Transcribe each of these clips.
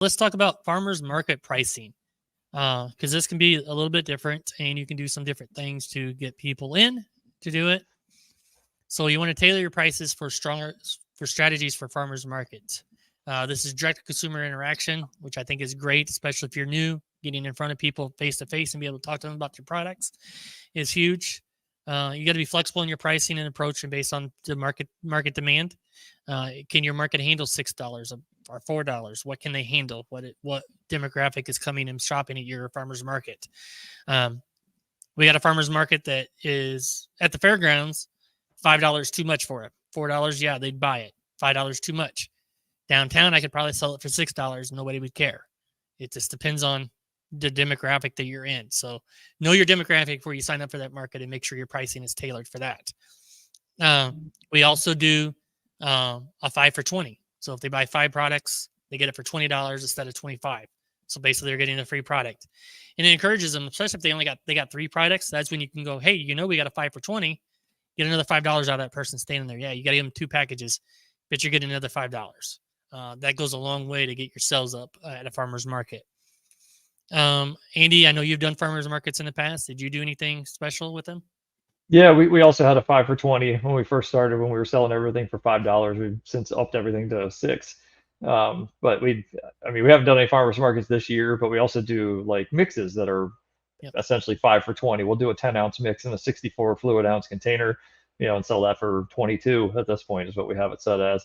Let's talk about farmers market pricing, because this can be a little bit different, and you can do some different things to get people in to do it. So you want to tailor your prices for strategies for farmers markets. This is direct consumer interaction, which I think is great, especially if you're new. Getting in front of people face to face and be able to talk to them about their products is huge. You got to be flexible in your pricing and approach, and based on the market demand. Can your market handle $6 or $4? What can they handle? What demographic is coming and shopping at your farmers market? We got a farmers market that is at the fairgrounds. $5 too much for it. $4, yeah, they'd buy it. $5 too much. Downtown, I could probably sell it for $6. Nobody would care. It just depends on the demographic that you're in. So know your demographic before you sign up for that market and make sure your pricing is tailored for that. We also do a 5 for 20. So if they buy 5 products, they get it for $20 instead of $25. So basically they're getting a free product. And it encourages them, especially if they got 3 products. That's when you can go, hey, we got a 5 for 20. Get another $5 out of that person standing there. Yeah, you got to give them 2 packages, but you're getting another $5. That goes a long way to get your sales up at a farmer's market. Andy, I know you've done farmers markets in the past. Did you do anything special with them? Yeah, we also had a 5 for 20 when we first started, when we were selling everything for $5. We've since upped everything to 6. But we haven't done any farmers markets this year, but we also do like mixes that are essentially 5 for 20. We'll do a 10-ounce mix in a 64 fluid ounce container, and sell that for 22 at this point is what we have it set as.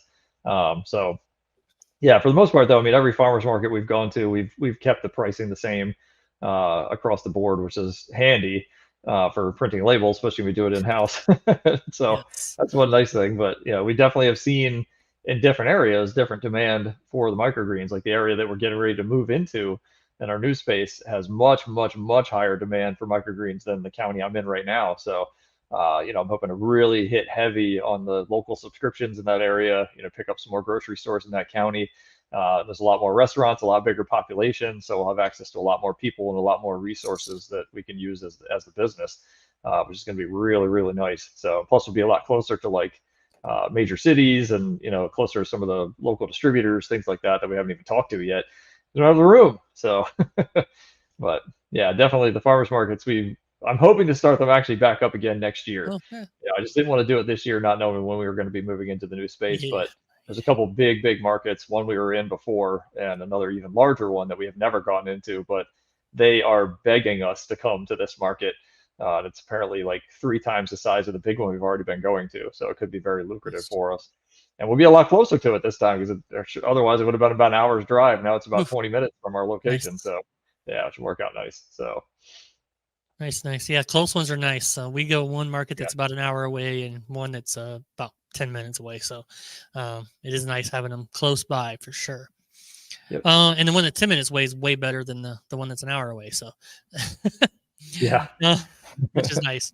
So yeah, for the most part though, every farmers market we've gone to, we've kept the pricing the same across the board, which is handy for printing labels, especially when we do it in-house. So that's one nice thing. But yeah, we definitely have seen in different areas different demand for the microgreens. Like the area that we're getting ready to move into in our new space has much, much, much higher demand for microgreens than the county I'm in right now. So I'm hoping to really hit heavy on the local subscriptions in that area, pick up some more grocery stores in that county. There's a lot more restaurants, a lot bigger population, so we'll have access to a lot more people and a lot more resources that we can use as the business, which is going to be really, really nice. So plus we'll be a lot closer to like major cities and, closer to some of the local distributors, things like that we haven't even talked to yet. We don't have the room. So, but yeah, definitely the farmers markets, I'm hoping to start them actually back up again next year. Okay. Yeah, I just didn't want to do it this year, not knowing when we were going to be moving into the new space. But there's a couple big markets, one we were in before and another even larger one that we have never gone into, but they are begging us to come to this market. And it's apparently like 3 times the size of the big one we've already been going to. So it could be very lucrative for us. And we'll be a lot closer to it this time, because otherwise it would have been about an hour's drive. Now it's about 20 minutes from our location. Nice. So yeah, it should work out nice. So Nice. Yeah, close ones are nice. We go one market that's about an hour away and one that's about 10 minutes away. So it is nice having them close by for sure. Yep. And the one that's 10 minutes away is way better than the one that's an hour away. So yeah, which is nice.